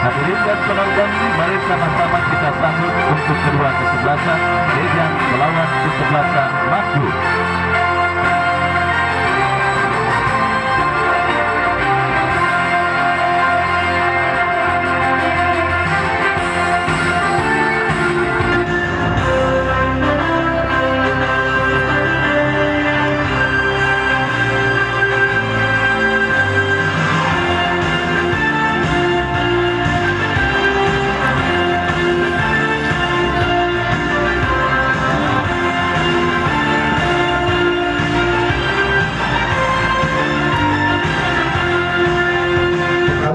Hadirin dan penonton, mari sama-sama kita sambut untuk kedua kesebelasan Dejan melawan kesebelasan Madu.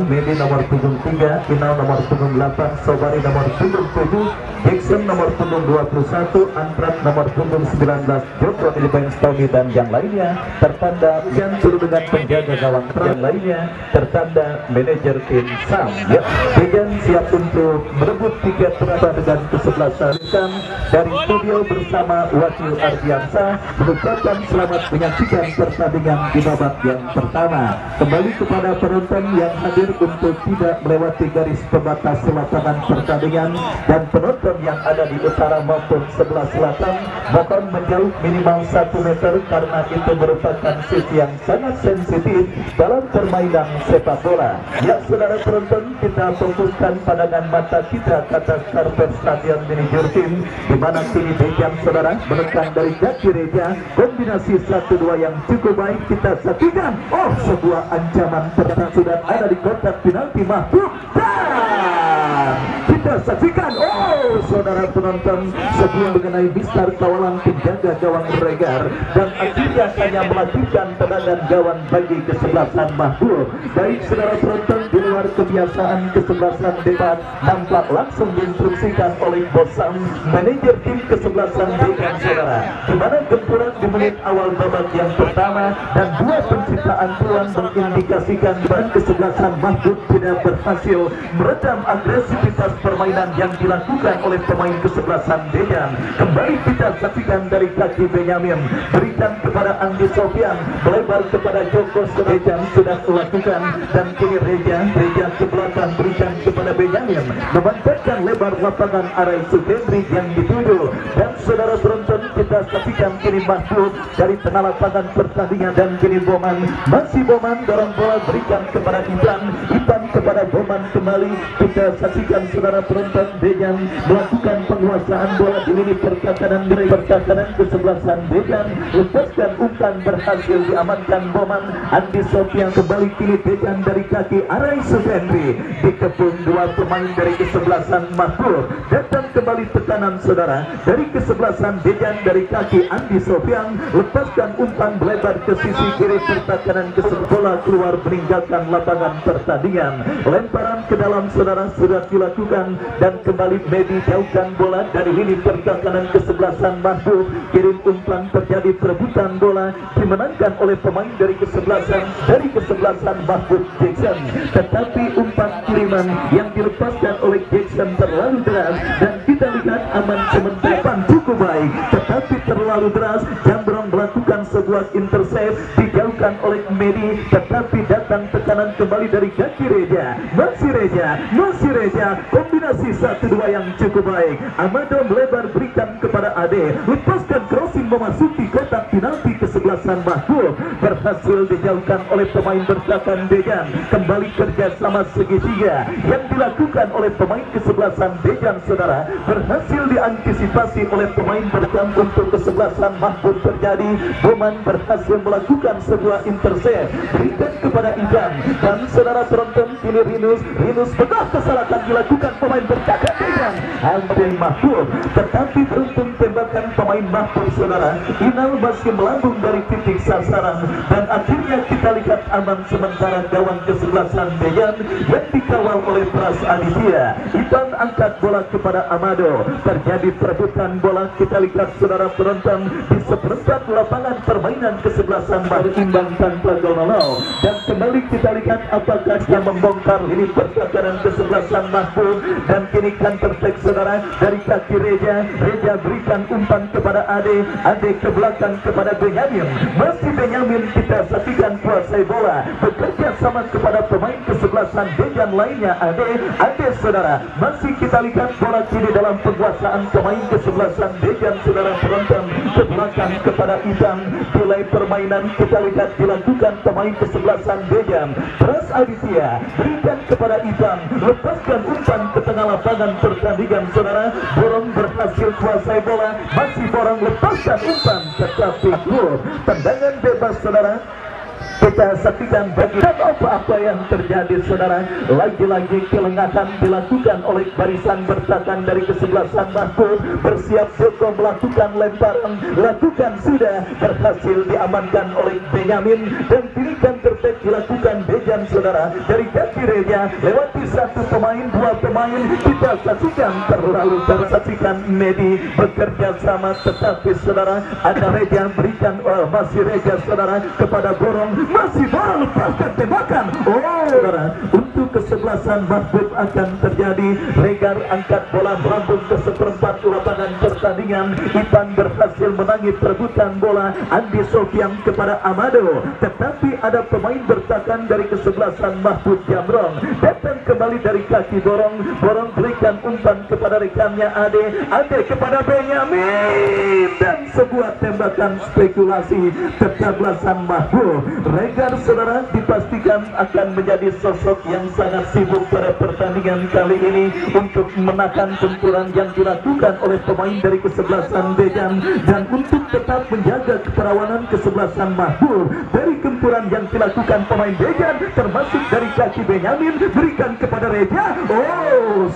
Medi nomor punggung 3, Final nomor punggung 8, Sobari nomor punggung 7, Jackson nomor punggung 21, Antrak nomor punggung 19, Joko Philippines Tommy dan yang lainnya tertanda yang turut dengan penjaga gawang yang lainnya tertanda manajer tim Sam. Ya, Dejan siap untuk merebut tiket pertandingan kesebelasan dari studio bersama Wakil Ardiansa mengucapkan selamat menyaksikan pertandingan di babak yang pertama. Kembali kepada penonton yang hadir untuk tidak melewati garis pembatas lapangan pertandingan dan penonton yang ada di utara maupun sebelah selatan mohon menjauh minimal 1 meter karena itu merupakan sisi yang sangat sensitif dalam permainan sepak bola. Ya saudara penonton, kita fokuskan pandangan mata kita ke atas karpet stadion manajer tim di mana kini Dejan saudara menekan dari kaki Reja, kombinasi 1-2 yang cukup baik kita saksikan. Oh, sebuah ancaman pertama sudah ada di kotak penalti Mahfud dan kita saksikan. Oh saudara penonton, sebelum mengenai mistar kawalan penjaga gawang Regar dan akhirnya hanya melakukan tendangan gawang bagi kesebelasan Mahfud. Baik saudara penonton, di luar kebiasaan kesebelasan depan nampak langsung diinstruksikan oleh Bosam manajer tim kesebelasan Dejan saudara, di mana gempuran di menit awal babak yang pertama dan dua penciptaan peluang mengindikasikan bahwa kesebelasan Mahfud tidak berhasil meredam agresivitas permainan yang dilakukan oleh pemain kesebelasan Dejan. Kembali kita saksikan dari kaki Benyamin, berikan kepada Andi Sofian, melebar kepada Joko. Dejan sudah melakukan dan kini Reja ke belakang, berikan kepada Benyamin, memanfaatkan lebar lapangan Arai Sukendri yang dituju. Dan saudara penonton, kita saksikan kini Mahfud dari tengah lapangan pertandingan dan kini Boman, masih Boman dorong bola berikan kepada Iban kepada Boman kembali. Kita saksikan saudara penonton, Dejan melakukan penguasaan bola di lini pertahanan kesebelasan Dejan, lepaskan umpan berhasil diamankan Boman. Andi Sofian kembali kini Dejan dari kaki Arai Sukendri dikepung dua pemain dari kesebelasan Mahfud. Datang kembali tekanan saudara dari kesebelasan Dejan dari kaki Andi Sofian, lepaskan umpan melebar ke sisi kiri pertahanan bola keluar meninggalkan lapangan pertandingan. Lemparan ke dalam saudara sudah dilakukan dan kembali Medi jauhkan bola dari lini pertahanan kesebelasan Mahfud. Kirim umpan, terjadi perebutan bola dimenangkan oleh pemain dari kesebelasan Mahfud Jackson, tetapi umpan kiriman yang dilepaskan oleh Jackson terlalu deras dan kita lihat aman sementara cukup baik, tetapi terlalu deras. Jambrong melakukan sebuah intercept dijauhkan oleh Medi, tetapi datang tekanan kembali dari kaki Reja, masih Reja, kombinasi 1-2 yang cukup baik. Amado melebar berikan kepada Ade, lepaskan crossing memasuki kotak penalti kesebelasan Mahfud, berhasil dijauhkan oleh pemain bertahan Dejan. Kembali kerjasama segitiga yang dilakukan oleh pemain kesebelasan Dejan saudara, berhasil diantisipasi oleh pemain bertahan untuk kesebelasan Mahfud terjadi. Boman berhasil melakukan sebuah intercept, berikan kepada Iban dan saudara penonton kini Rinus benar kesalahan dilakukan pemain bertahan Dejan Alvin Mahfud, tetapi beruntung tembakan pemain Mahfud saudara, Inal masih melambung dari titik sasaran dan akhirnya kita lihat aman sementara gawang kesebelasan Dejan yang dikawal oleh Pras Aditya. Iban angkat bola kepada Amado, terjadi perebutan bola. Kita lihat saudara penonton di seperempat lapangan permainan kesebelasan berimbang tanpa gol nol. Dan kembali kita lihat apakah yang membongkar ini pertahanan kesebelasan Mahfud dan kini counter attack saudara dari kaki Reja berikan umpan kepada Ade ke belakang kepada Benyamin, masih Benyamin. Kita saksikan kuasai bola bekerja sama kepada pemain kesebelasan kesebelasan Dejan lainnya Ade saudara. Masih kita lihat bola kini dalam penguasaan pemain kesebelasan Dejan saudara, penonton ke belakang kepada Ivan. Mulai permainan kita lihat dilakukan pemain kesebelasan Dejan. Pras Aditya berikan kepada Ivan, lepaskan umpan ke tengah lapangan pertandingan saudara. Borong berhasil kuasai bola, masih Borong lepaskan umpan tetapi gol. Tendangan bebas saudara. Kita saksikan bagi apa yang terjadi saudara. Lagi-lagi kelengahan dilakukan oleh barisan bertahan dari kesebelasan Mahfud. Bersiap Joko melakukan lemparan, lakukan sudah berhasil diamankan oleh Benyamin dan pilihan terbaik dilakukan Dejan saudara. Dari kaki Reja lewati satu pemain, dua pemain, kita saksikan terlalu tersaksikan Medi bekerja sama tetapi saudara ada Reja berikan masih Reja saudara kepada Borong. Masih bola lepaskan tembakan. Saudara, untuk kesebelasan Mahfud akan terjadi. Regar angkat bola melambung ke seperempat lapangan pertandingan. Ivan berhasil menangis perebutan bola. Andi Sofian kepada Amado, tetapi ada pemain bertahan dari kesebelasan Mahfud Jamrong. Datang kembali dari kaki Borong. Borong berikan umpan kepada rekannya Ade kepada Benyamin dan sebuah tembakan spekulasi kesebelasan Mahfud. Regar saudara dipastikan akan menjadi sosok yang sangat sibuk pada pertandingan kali ini untuk menahan benturan yang dilakukan oleh pemain dari kesebelasan Dejan dan untuk tetap menjaga keperawanan kesebelasan Mahfud dari gempuran yang dilakukan pemain Dejan termasuk dari kaki Benyamin berikan kepada Reja.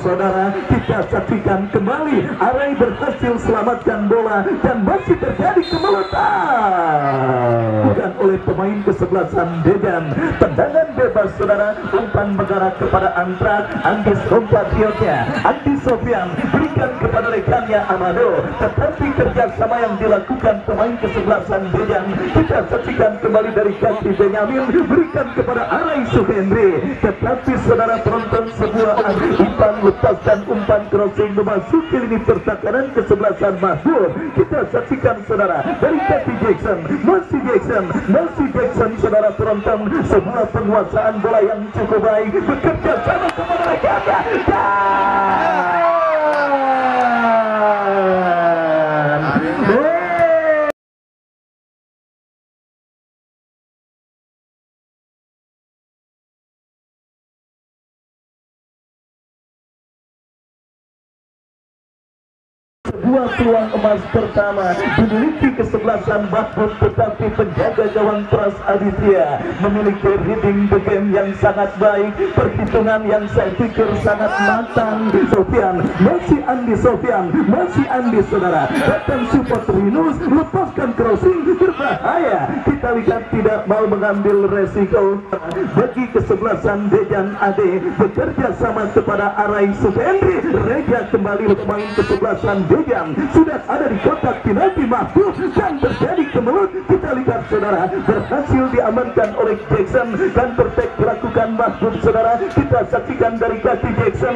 Saudara, kita saksikan kembali Arai berhasil selamatkan bola dan masih terjadi kemelutan bukan oleh pemain kesebelasan Dejan. Tendangan bebas saudara, umpan mengarah kepada Antrak. Andi Sofian, Andi Sofian berikan kepada rekannya Amado, tetapi kerjasama yang dilakukan pemain kesebelasan Dejan kita saksikan kembali dari kaki Benyamin berikan kepada Arai Suhendri, tetapi saudara penonton sebuah umpan lepaskan umpan crossing memasuki lini pertahanan kesebelasan Mahfud. Kita saksikan saudara dari kaki Jackson, masih Jackson saudara penonton, sebuah penguasaan bola yang cukup baik bekerja sama kepada rekannya sebuah peluang emas pertama dimiliki kesebelasan Mahfud, tetapi penjaga gawang Pras Aditya memiliki reading the game yang sangat baik, perhitungan yang saya pikir sangat matang. Masih Andi saudara, datang support Rinus, lepaskan crossing berbahaya. Kita lihat tidak mau mengambil resiko bagi kesebelasan Dejan Ade bekerja sama kepada Arai Supendi. Reja kembali pemain kesebelasan Dejan sudah ada di kotak penalti Mahfud dan terjadi kemelut. Kita lihat saudara, berhasil diamankan oleh Jackson dan perfect dilakukan Mahfud saudara. Kita saksikan dari kaki Jackson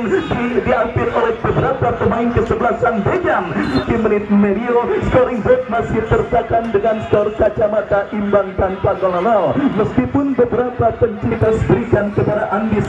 diambil oleh beberapa pemain kesebelasan Dejan. Di menit medio scoring break masih tertekan dengan skor kacamata imbang tanpa gol. Meskipun beberapa pencitas berikan kepada Andi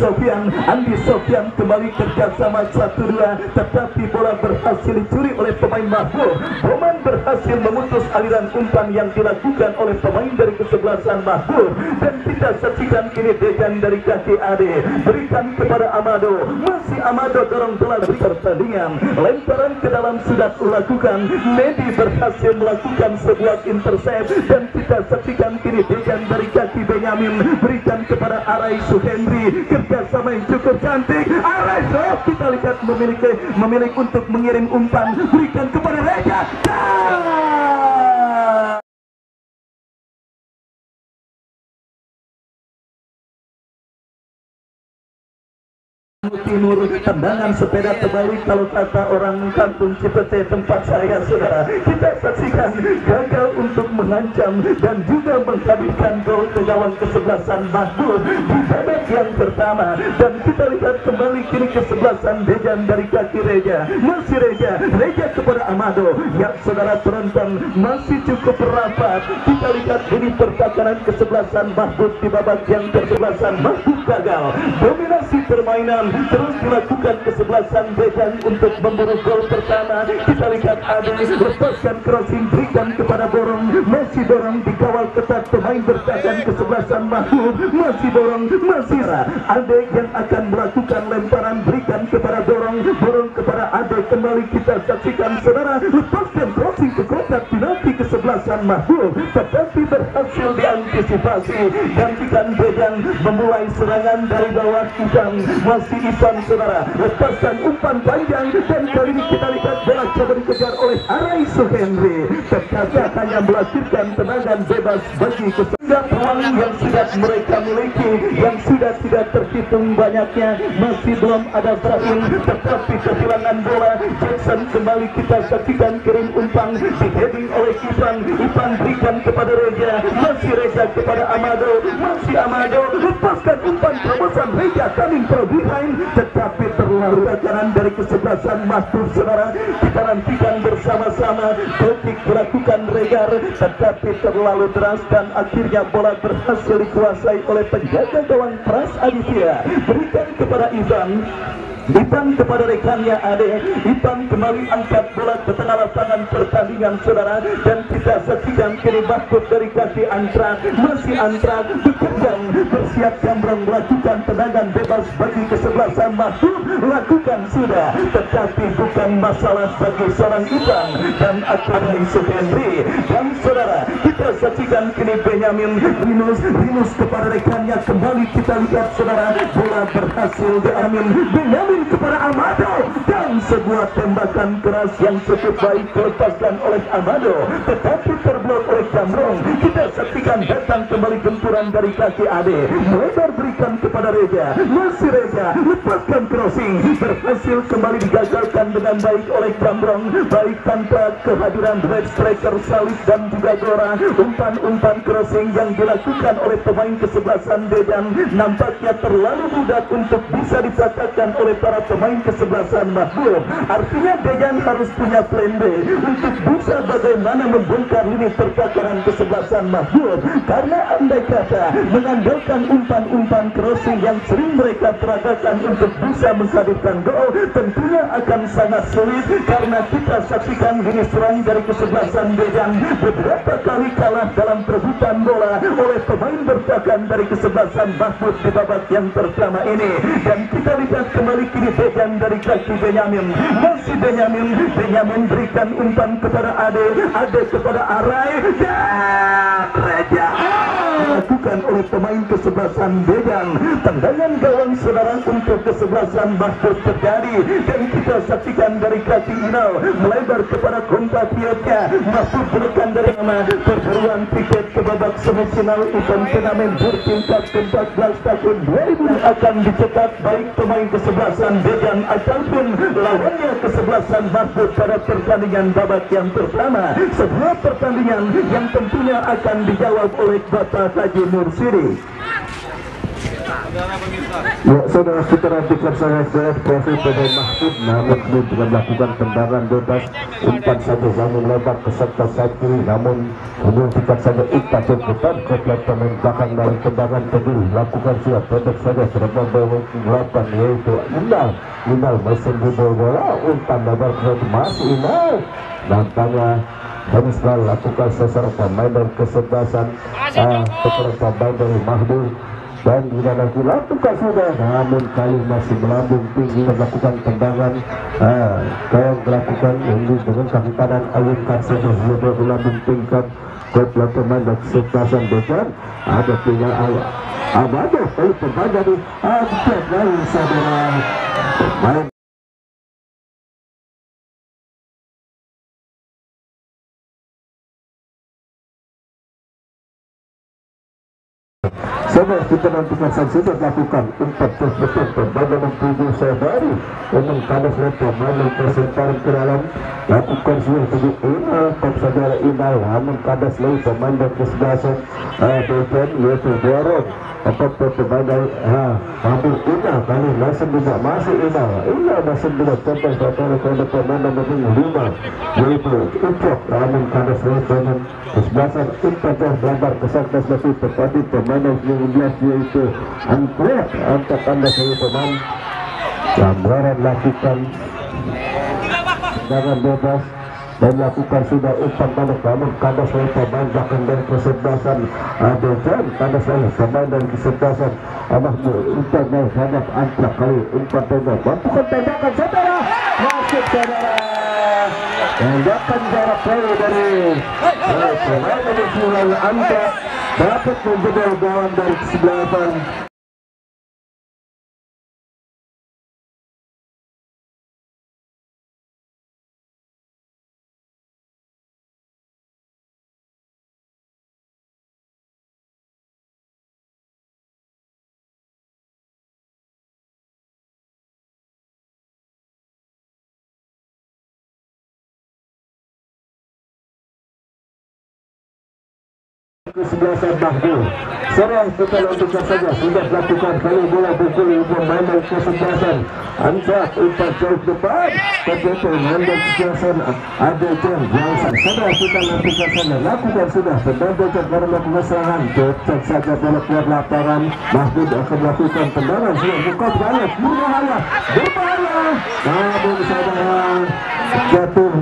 Sofian kembali kerjasama 1-2, tetapi bola berhasil dicuri oleh pemain Mahfud. Roman berhasil memutus aliran umpan yang dilakukan oleh pemain dari kesebelasan Mahfud dan kita saksikan kini Dejan dari kaki Ade berikan kepada Amado. Masih Amado dorong bola dari pertandingan, lemparan ke dalam sudah dilakukan. Medi berhasil melakukan sebuah intercept dan kita saksikan kini Dejan dari kaki Benyamin berikan kepada Arai Suhendri. Kerjasama yang cukup cantik. Arai kita lihat memiliki untuk mengirim umpan berikan kepada Reja. Timur, tendangan sepeda terbalik kalau kata orang kampung Cipete tempat saya, saudara. Kita saksikan gagal untuk mengancam dan juga menghabiskan gol ke gawang kesebelasan Mahmud di babak yang pertama. Dan kita lihat kembali kini kesebelasan Dejan dari kaki Reja, masih Reja kepada Amado. Ya saudara penonton, masih cukup rapat. Kita lihat ini pertakaran kesebelasan Mahmud di babak yang kesebelasan Mahmud gagal. Dominasi permainan terus dilakukan kesebelasan Dejan untuk memburu gol pertama. Kita lihat Ade lepaskan crossing, berikan kepada Borong, masih dorong dikawal ketat pemain bertahan kesebelasan Mahmud, masih dorong, masih Ade yang akan melakukan lemparan, berikan kepada Borong kepada Ade. Kembali kita saksikan saudara, lepaskan crossing ke kotak penalti kesebelasan Mahmud, tetapi berhasil diantisipasi. Gantikan Dejan memulai serangan dari bawah. Masih Ivan saudara, lepaskan umpan panjang dan kali ini kita lihat bola coba dikejar oleh Arai Suhendri, tetapi hanya melahirkan tendangan bebas bagi kesehingga peluang yang sudah mereka miliki yang sudah tidak terhitung banyaknya. Masih belum ada Brahim, tetapi kehilangan bola. Jackson kembali kita saksikan kirim umpan di-heading oleh Ivan berikan kepada Reja, masih Reja kepada Amado, masih Amado lepaskan umpan terobosan Reja coming from behind, tetapi terlalu kanan dari kesebelasan Mahmud saudara. Kita nantikan bersama-sama Kotik melakukan regar, tetapi terlalu deras dan akhirnya bola berhasil dikuasai oleh penjaga gawang Pras Aditya. Berikan kepada Ivan kepada rekannya Ade. Ivan kembali angkat bola ke tengah lapangan pertandingan saudara, dan kita saksikan kini Mahmud dari kaki Antra, masih Antra bekerjang bersiap gambrong melakukan tendangan bebas bagi kesebelasan Mahmud, lakukan sudah, tetapi bukan masalah bagi seorang Ivan dan akhirnya Isu Henry. Dan saudara, kita saksikan kini Benyamin Rinus kepada rekannya. Kembali kita lihat saudara, bola berhasil diambil Benyamin kepada Amado, dan sebuah tembakan keras yang cukup baik dilepaskan oleh Amado, tetapi terblok oleh Gamrong. Kita saksikan datang kembali benturan dari kaki Ade, melebar berikan kepada Reja, masih Reja lepaskan crossing, berhasil kembali digagalkan dengan baik oleh Gamrong, baik tanpa kehadiran red striker Salih dan juga Gora. Umpan crossing yang dilakukan oleh pemain kesebelasan Dejan nampaknya terlalu mudah untuk bisa dipatahkan oleh para pemain kesebelasan Mahmud. Artinya Dejan harus punya plan B untuk bisa bagaimana membongkar lini pertakaran kesebelasan Mahmud, karena andai kata mengandalkan umpan crossing yang sering mereka peragakan untuk bisa menghadirkan gol, tentunya akan sangat sulit. Karena kita saksikan lini serang dari kesebelasan Dejan beberapa kali kalah dalam perebutan bola oleh pemain bertahan dari kesebelasan Mahmud di babak yang pertama ini. Dan kita lihat kembali kini Dejan dari kaki Benyamin, masih Benyamin berikan umpan kepada Ade kepada Arai, dan Reja dilakukan oleh pemain kesebelasan Dejan. Tendangan gawang saudara untuk kesebelasan Mahmud terjadi, dan kita saksikan dari kaki Inal melebar kepada kompatriotnya. Mahmud menekan dari nama perburuan tiket ke babak semifinal event turnamen bertingkat ke-14 tahun 2000 akan dicetak baik pemain kesebelasan Dejan ataupun lawannya kesebelasan Mahmud pada pertandingan babak yang pertama. Sebuah pertandingan yang tentunya akan dijawab oleh Bapak Haji Mursidi. Ya, saudara, kita nantikan saya profil pemain Mahmud, namun dengan melakukan tendangan bebas, umpan saja namun lebar peserta satu, namun menunjukkan saja Iqbal Jemputan komplek pemain belakang dari tendangan kedua lakukan sudah pendek saja serba berlapan, yaitu Inal mesin bola, umpan lebar masih Inal, nampaknya harus lakukan sesuatu pemain dari kesebelasan kepada pemain dari Mahmud. Dan tidak lagi lakukan sudah, namun kali masih melambung tinggi melakukan tendangan. Yang melakukan ini dengan kaki kanan Ayun Karsono sudah melambung tingkat ke pemain dan kesebelasan Dejan. Ada tinggal Amado, pemain dari Abdul Lain saudara pemain Saudara kita nantikan saja sudah lakukan umpan betul pemain nomor 7 Sobari memang kada selesai main kesemparan ke dalam lakukan sudah tujuh Inal top saudara Inal namun kada selesai pemain dan kesebelasan Dejan yaitu Dorong apa pemain dari hampir Inal kali langsung tidak masih Inal masih tidak contoh saudara kalau pemain nomor 5 yaitu Ucok namun kada selesai dengan kesebelasan umpan terlambat kesaktas lebih tepati pemain nomor 15 yaitu Angkret untuk anda saya teman gambaran lakukan dengan bebas dan lakukan sudah umpan panas namun kada saya pemain bahkan dari kesebelasan Dejan kada saya pemain dari kesebelasan Mahmud umpan yang sangat antrak kali umpan tembak bantukan tembakan saudara masuk saudara tembakan jarak jauh dari pemain nomor 9 antrak dapat menjadi gawang dari kesebelasan kesebelasan Mahmud. Serang kita lakukan saja sudah lakukan kali bola bergulir pemain kesebelasan Antrak umpan jauh depan terjatuh menandang kesebelasan ada jam Johnson. Sudah kita lakukan saja lakukan sudah penandang cara melakukan serangan cocok saja bola keluar lapangan Mahmud akan melakukan tendangan sudah buka balik berbahaya namun saudara jatuh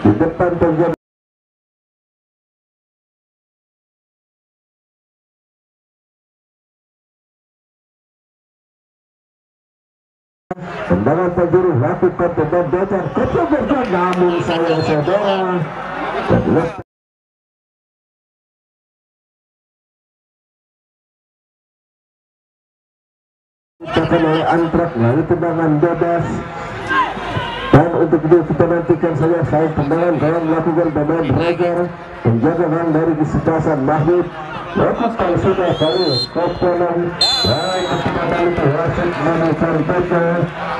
di depan terjadi tendangan penjuru lakukan tendangan kecepatan namun sayang saudara ditekan oleh Antrak lalu tendangan bebas dan untuk itu kita nantikan saja saya tendangan dalam melakukan pemain Reger penjaga gawang dari kesebelasan Mahmud lakukan sudah kali kopolan baik kepada itu wasit menuju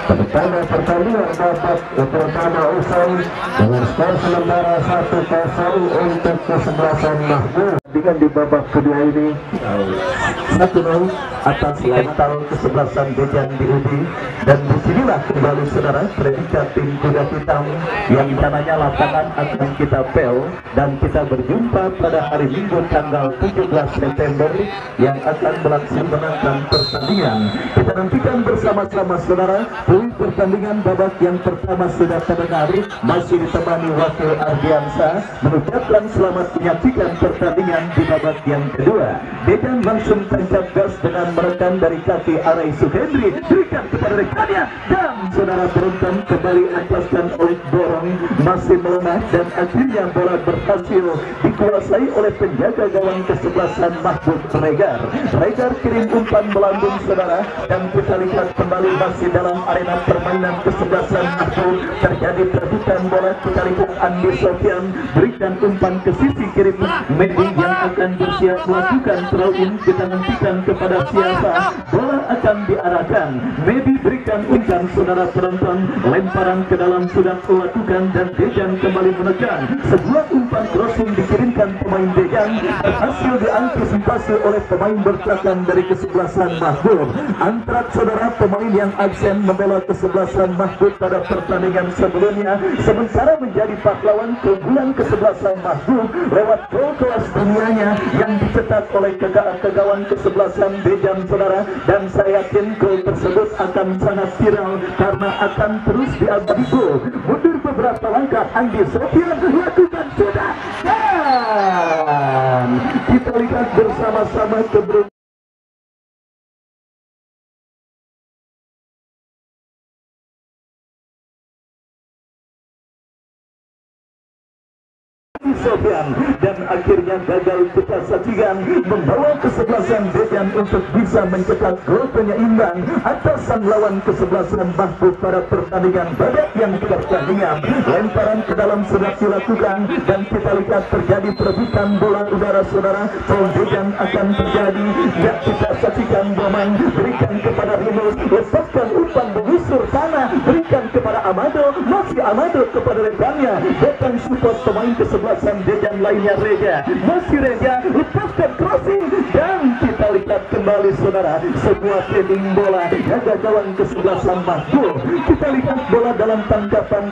pada pertandingan babak pertama usai dengan skor sementara 1-0 untuk kesebelasan Mahmud. Dengan di babak kedua ini 1-0 atas mental kesebelasan Dejan di Ubi dan disinilah kembali saudara predikat tim kuda hitam yang namanya lapangan akan kita pel dan kita berjumpa pada hari Minggu tanggal 17 September yang akan melaksanakan pertandingan. Kita nantikan bersama-sama saudara pertandingan babak yang pertama sudah terdengar masih ditemani wakil Ardiansa mengucapkan selamat menyaksikan pertandingan di babak yang kedua. Dejan langsung tancap gas dengan menekan dari kaki Arai Suhendri berikan kepada rekannya dan saudara beruntung kembali ataskan oleh Dorong masih melemah dan akhirnya bola berhasil dikuasai oleh penjaga gawang kesebelasan Mahmud Regar. Regar kirim umpan melambung saudara dan kita lihat kembali masih dalam arena permainan kesebelasan Mahmud terjadi perebutan bola. Kita lihat Andi Sofian berikan umpan ke sisi kiri Medi yang akan bersiap melakukan throw in. Kita nantikan kepada siapa bola akan diarahkan. Medi berikan umpan saudara penonton lemparan ke dalam sudah melakukan dan Dejan kembali menekan sebuah umpan crossing dikirimkan pemain Dejan berhasil diantisipasi oleh pemain bertahan dari kesebelasan Mahmud. Antrak saudara pemain yang absen membela kesebelasan Mahmud pada pertandingan sebelumnya sementara menjadi pahlawan keunggulan kesebelasan Mahmud lewat gol kelas dunianya yang dicetak oleh kegawang kesebelasan Dejan saudara dan saya yakin gol tersebut akan sangat viral karena akan terus diabadi gol. Mundur beberapa langkah Andi Sofian lakukan sudah dan kita lihat bersama-sama keberuntungan Sofian, dan akhirnya gagal kita saksikan membawa kesebelasan Dejan untuk bisa mencetak gol penyeimbang atasan lawan kesebelasan Mahbub pada pertandingan babak yang pertandingan. Lemparan ke dalam sudah dilakukan dan kita lihat terjadi perebutan bola udara saudara. Foul Dejan akan terjadi. Ya, kita saksikan Boman berikan kepada Rimus, lepaskan umpan mengusur tanah, berikan kepada Amado, masih Amado kepada rekannya, datang support pemain kesebelasan Dejan lainnya Reja, masih Reja, lepaskan crossing dan kita lihat kembali saudara, sebuah heading bola jaga gawang kesebelasan Mahbub. Kita lihat bola dalam tangkapan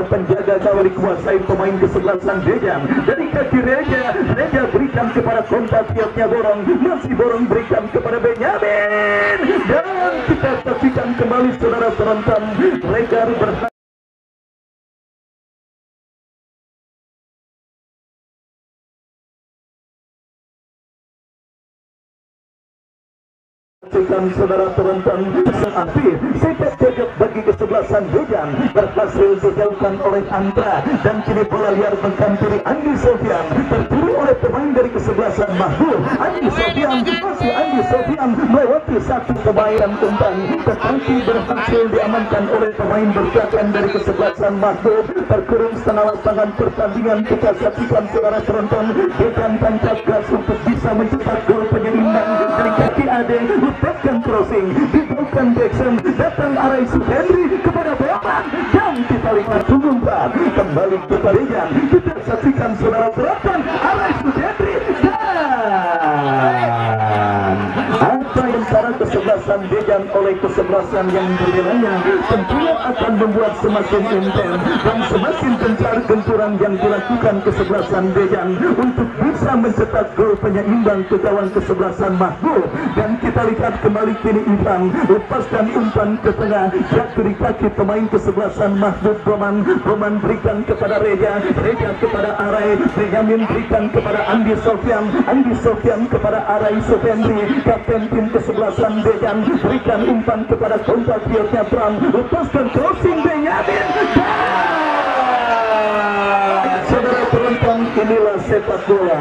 penjaga gawang dikuasai pemain kesebelasan Dejan dari kaki Reja, Reja berikan kepada compatriotnya Borong, masih Borong berikan kepada Benyamin dan kita saksikan kembali saudara penonton Regar berhasil saudara penonton Afif sepak bagi kesebelasan Dejan berhasil dijauhkan oleh Andra dan kini bola liar menghampiri Andi Sofian, terturu oleh pemain dari kesebelasan Mahbub. Andi Sofian, masih Andi Sofian melewati satu pemain umpan tetapi berhasil diamankan oleh pemain bertahan dari kesebelasan Mahbub. Terkurung setengah lapangan pertandingan, kita saksikan saudara penonton Dejan tancap gas untuk bisa mencetak gol penyeimbang dari kaki Ade, lepaskan crossing, diberikan Jackson, datang Arai Henry kepada Boman dan kita lihat umpan kembali kepada Dejan. Kita saksikan saudara penonton Arai Henry dan apa yang cara kesebelasan Dejan oleh kesebelasan yang berbelanya tentunya akan membuat semakin intens dan semakin gencar genturan yang dilakukan kesebelasan Dejan untuk bisa mencetak gol penyeimbang ke gawang kesebelasan Mahbub. Dan kita lihat kembali kini Ivan lepaskan umpan ke tengah, jatuh di kaki pemain kesebelasan Mahbub. Boman berikan kepada Reja, Reja kepada Arai, Benyamin berikan kepada Andi Sofian, Andi Sofian kepada Arai Sofendri, kapten tim kesebelasan Dejan berikan umpan kepada compatriotnya Pram, lepaskan crossing Benyamin dan saudara penonton, inilah sepak bola.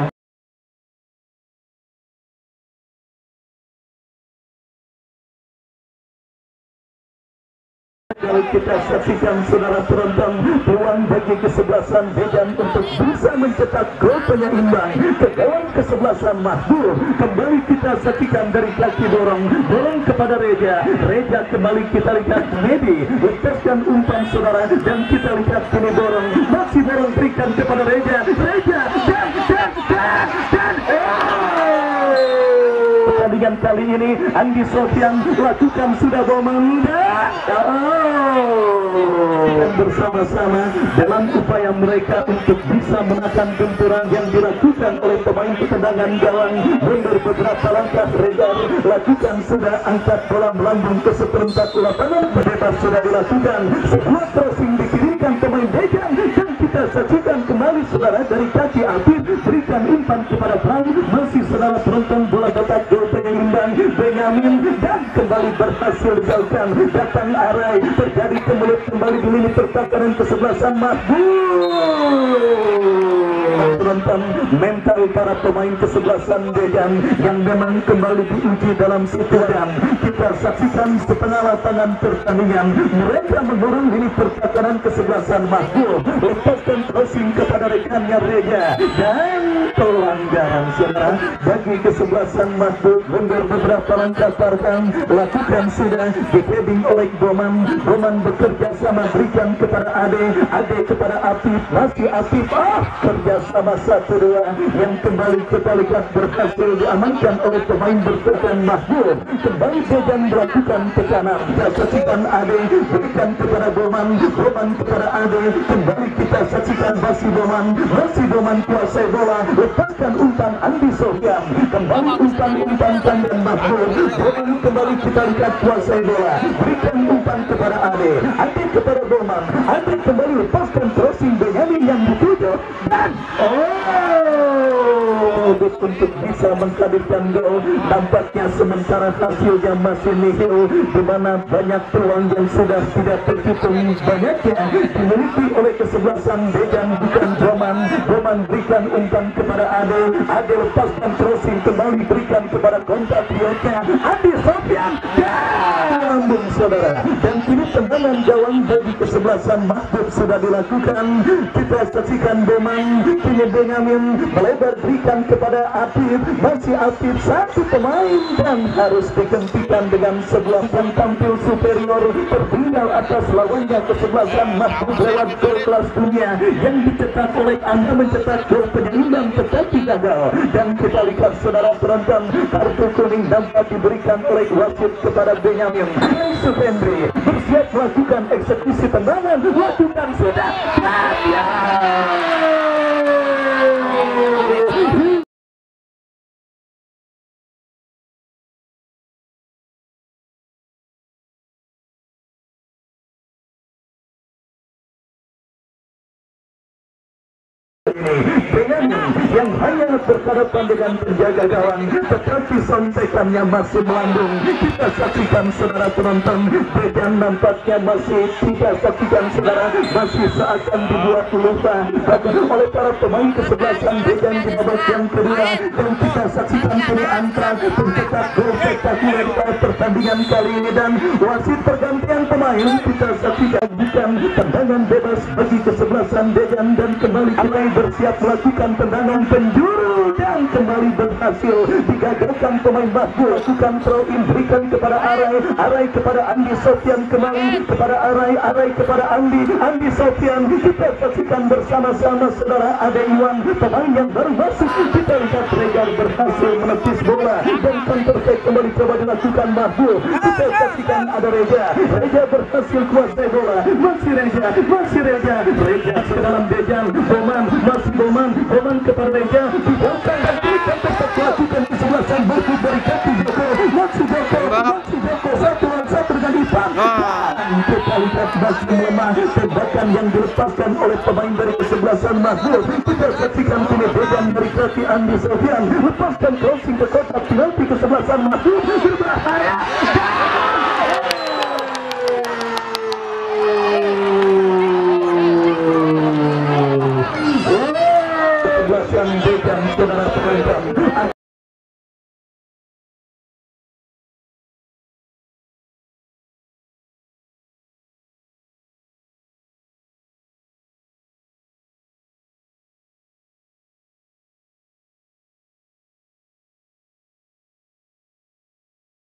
Kalau kita saksikan saudara penonton, peluang bagi kesebelasan Dejan untuk bisa mencetak gol penyeimbang ke gawang kesebelasan Mahbub. Kembali kita saksikan dari kaki Borong, Borong kepada Reja, Reja kembali kita lihat Medi, lepaskan umpan saudara dan kita lihat kini Borong, masih Borong berikan kepada Reja, Reja dan pertandingan kali ini Andi Sofian lakukan sudah Boman dan bersama-sama dalam upaya mereka untuk bisa menahan benturan yang dilakukan oleh pemain ketendangan gawang. Mundur beberapa langkah, Reja lakukan sudah angkat bola melambung ke seperempat lapangan, bebas sudah dilakukan, sebuah crossing dikirimkan pemain Dejan dan kita saksikan kembali saudara dari kaki Afif berikan umpan kepada Frank, masih saudara penonton bola dapat gol penyeimbang Benyamin dan kembali berhasil dijauhkan, datang Arai, terjadi kemudian kembali di lini pertahanan kesebelasan Mahbub. Penonton mental para pemain kesebelasan Dejan yang memang kembali diuji dalam situasi. Kita saksikan setengah lapangan pertandingan mereka menurun lini pertahanan kesebelasan Mahbub, lepaskan crossing kepada rekannya Reja dan pelanggaran saudara bagi kesebelasan Mahbub. Mundur beberapa langkah Farhan, lakukan sudah di-heading oleh Boman, Boman bekerja sama berikan kepada Ade, Ade kepada Afif, masih Afif, kerjasama 1-2 yang kembali kita lihat berhasil diamankan oleh pemain bertahan Mahbub. Kembali Dejan melakukan tekanan, kita saksikan Ade berikan kepada Boman, Boman kepada Ade, kembali kita saksikan masih Boman kuasai bola, lepaskan umpan Andi Sofian, kembali umpan tandang Mahbub, Boman kembali kita lihat kuasai bola, berikan umpan kepada Ade, Ade kepada Boman, Ade kembali lepaskan crossing Benyamin yang dituju dan Obed untuk bisa menghadirkan gol. Nampaknya sementara hasilnya masih nihil, di mana banyak peluang yang sudah tidak terhitung banyaknya dimiliki oleh kesebelasan Dejan. Bukan Roman berikan umpan kepada Ade lepaskan crossing kembali berikan kepada kompatriotnya Andi Sofian, lambung saudara. Dan kini tendangan gawang bagi kesebelasan Mahbub sudah dilakukan. Kita saksikan Boman, kini Benyamin melebar berikan kepada Apip, masih Apip satu pemain dan harus dihentikan dengan sebuah tampil superior tertinggal atas lawannya kesebelasan Mahbub lewat gol kelas dunia yang dicetak oleh Anda, mencetak gol penyeimbang tetapi gagal. Dan kita lihat saudara penonton, kartu kuning dapat diberikan oleh wasit kepada Benyamin. Supendri bersiap melakukan eksekusi tendangan, lakukan sudah. Benyamin yang hanya berhadapan dengan penjaga gawang, tetapi sontekannya masih melambung. Kita saksikan saudara penonton, Dejan nampaknya masih tidak saksikan saudara, masih seakan dibuat lupa bahkan oleh para pemain kesebelasan Dejan di babak yang kedua. Dan kita saksikan kini Antra pencetak gol spektakuler pada pertandingan kali ini, dan wasit pergantian pemain kita saksikan bukan tendangan bebas bagi kesebelasan Dejan. Dan kembali mulai bersiap melakukan tendangan penjuru dan kembali berhasil digagalkan pemain Mahbub. Lakukan throw in berikan kepada Arai kepada Andi Sofian, kembali kepada Arai kepada Andi Sofian. Kita saksikan bersama-sama saudara ada Iwan, pemain yang baru masuk. Kita lihat Regar berhasil menepis bola dan counter attack kembali coba dilakukan Mahbub. Kita saksikan ada Reja berhasil kuasai bola, masih Reja ke dalam Dejan. Boman kepada Reja di belakang dan berikan tetap melakukan kesebelasan Mahbub dari kaki Joko. Masih Joko satu dengan Ivan. Kita lihat masih melemah, tembakan yang dilepaskan oleh pemain dari kesebelasan Mahbub. Kita saksikan kini Dejan dari kaki Andi Sofian lepaskan crossing ke kotak penalti kesebelasan Mahbub, berbahaya. Dejan saudara penonton,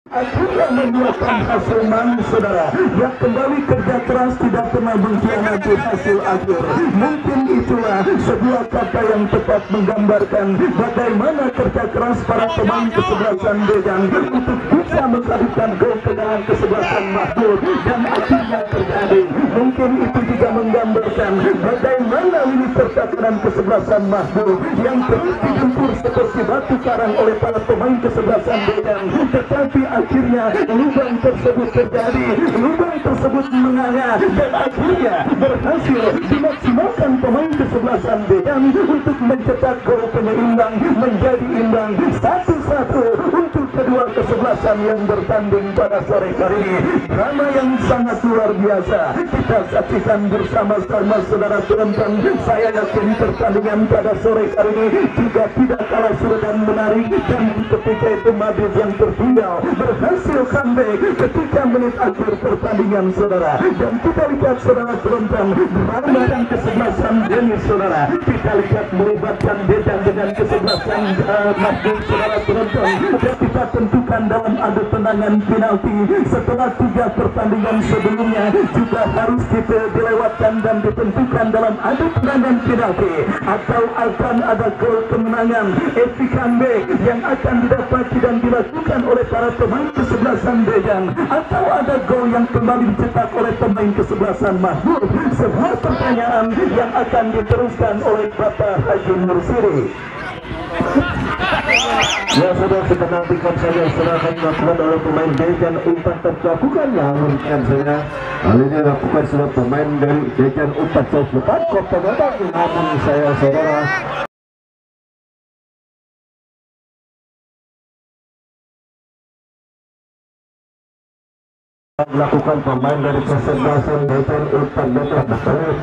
akhirnya membuahkan hasil manis saudara. Ya, kembali kerja keras tidak pernah mengkhianati hasil akhir. Mungkin itulah sebuah kata yang tepat menggambarkan bagaimana kerja keras para pemain kesebelasan Dejan untuk bisa menghadirkan gol ke dalam kesebelasan Mahbub dan akhirnya terjadi. Mungkin itu juga menggambarkan bagaimana lini pertahanan kesebelasan Mahbub yang terus digempur seperti batu karang oleh para pemain kesebelasan Dejan, tetapi akhirnya lubang tersebut terjadi, lubang tersebut menganga dan akhirnya berhasil dimaksimalkan pemain kesebelasan Dejan untuk mencetak gol penyeimbang, menjadi imbang 1-1 untuk kedua kesebelasan yang bertanding pada sore hari ini. Drama yang sangat luar biasa kita saksikan bersama-sama saudara penonton. Saya yakin pertandingan pada sore hari ini juga tidak kalah seru dan menarik, dan ketika itu Madrid yang tertinggal berhasil comeback ketika menit akhir pertandingan saudara. Dan kita lihat saudara penonton, drama dan kesebelasan ini saudara, kita lihat melibatkan Dejan dengan kesebelasan Mahbub saudara penonton, dan kita tentukan dalam adu tendangan penalti setelah 3 pertandingan sebelumnya juga harus kita dilewatkan dan ditentukan dalam adu tendangan penalti. Atau akan ada gol kemenangan epic comeback yang akan didapati dan dilakukan oleh para pemain kesebelasan Dejan, atau ada gol yang kembali dicetak oleh pemain kesebelasan Mahbub. Sebuah pertanyaan yang akan diteruskan oleh Bapak Haji Nursiri. Ya sudah, kita nantikan saja serangan dilakukan oleh pemain Dejan. Umpan terlakukan namun saya kali ini lakukan sebuah pemain dari Dejan umpan jauh depan kota datang, namun saya saudara melakukan pemain dari kesebelasan Medan umpan lebar.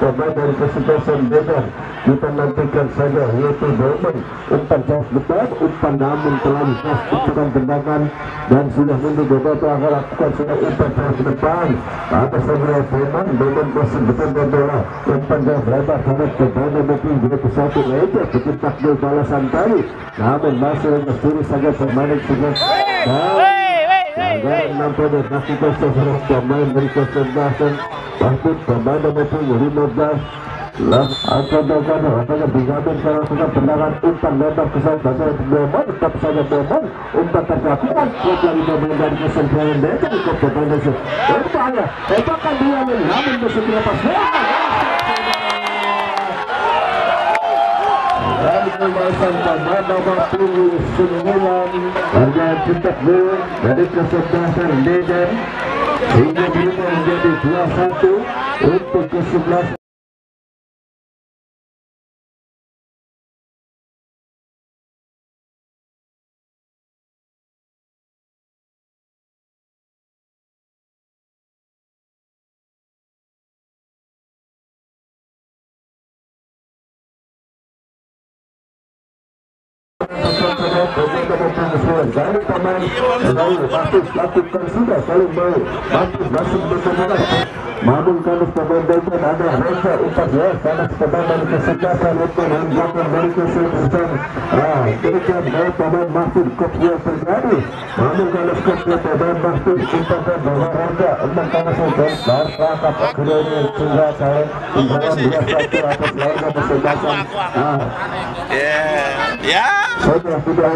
Pemain dari kesebelasan Medan kita nantikan saja yaitu Dorman. Umpan jauh lebar, umpan namun terlalu keras umpan tendangan dan sudah mundur beberapa akan lakukan sudah umpan jauh depan atas segera Dorman. Dorman masih betul bola umpan jauh lebar karena pemain mungkin 21 meter betul takdir balasan tadi namun masih mencuri saja pemain tersebut. Dan nampaknya melakukan seorang pemain dari kesebelasan Mahmud pemain nomor 15 lah akan digambil kalau sudah tendangan umpan lebar ke sana Dorman tetap saja Dorman umpan terlakukan kuat lagi Dorman dari kesebelasan mereka di kota Bandung berbahaya tembakan dia namun masih lepas pembahasan pemain nomor 9 harga cetak gol dari kesebelasan Medan sehingga berubah menjadi 2-1 untuk kesebelasan dari pemain Mahfuz lakukan sudah saling baik Mahfuz masih bersemangat namun kasus pemain Medan ada Reza umpan ya karena pemain dari kesebelasan umpan yang belakang dari kesebelasan demikian dari pemain Mahfuz kopnya terjadi namun kasus kopnya pemain Mahfuz umpan dan bawa Reza umpan kasus dan rangkap akhirnya sehingga saya umpan 2-1 atas lainnya kesebelasan saya sudah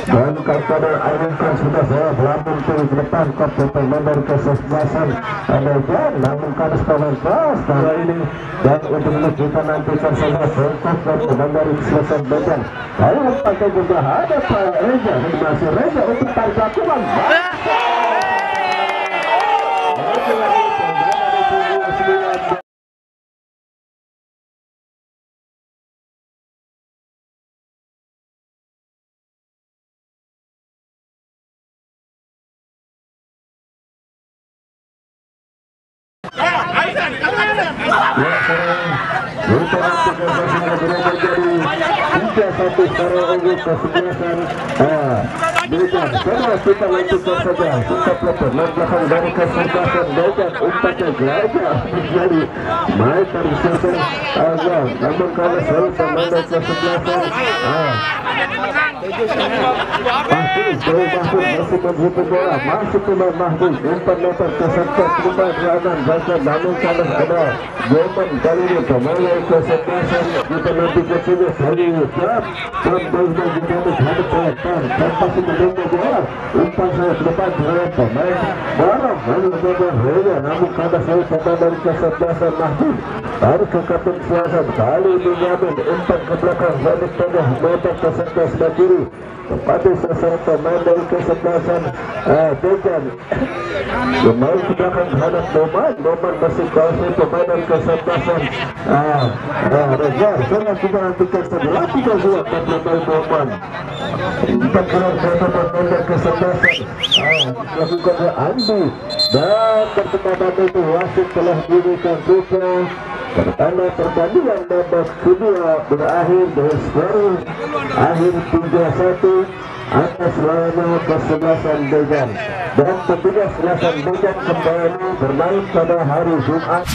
dan kepada ayunkan sudah saya belakang ke depan kop pemain dari kesebelasan Medan namun kasus pemain keras kali ini dan untuk kita nantikan saja untuk pemain dari kesebelasan Medan lalu pakai juga ada Pak Reza masih Reza untuk tarik lakukan Berikan, coba kita lanjutkan saja. Kita pelopor belakang dari kesebelasan Medan umpannya gelaja menjadi baik dari selesai agak namun kalau selalu pemain dari kesebelasan Mahfuz masih menghubung bola masuk pemain Mahfuz umpan lebar ke sektor pemain serangan bahkan namun kalau ada Dorman kali ini pemain dari kesebelasan kita nanti ke sini hari siap dan Dorman juga menghadap ke depan dan pasti menunggu bola umpan saya ke depan terhadap pemain barang lalu mencoba Reza namun kada saya pemain dari kesebelasan Mahfuz baru ke kapten selatan kali ini mengambil umpan ke belakang balik tengah meter ke sektor sebelah kiri kepada sasaran pemain dari kesebelasan Medan kembali ke belakang terhadap Dorman masih kawasan pemain dari kesebelasan Reza saya sudah nantikan sebelah kita juga pemain Dorman kita keluar pemain dari kesebelasan lakukan Andi dan pertemanan itu wasit telah diberikan kupa pertanda pertandingan babak kedua berakhir dengan skor akhir 3-1 atas lawannya kesebelasan Medan dan tentunya kesebelasan Medan kembali bermain pada hari Jumat.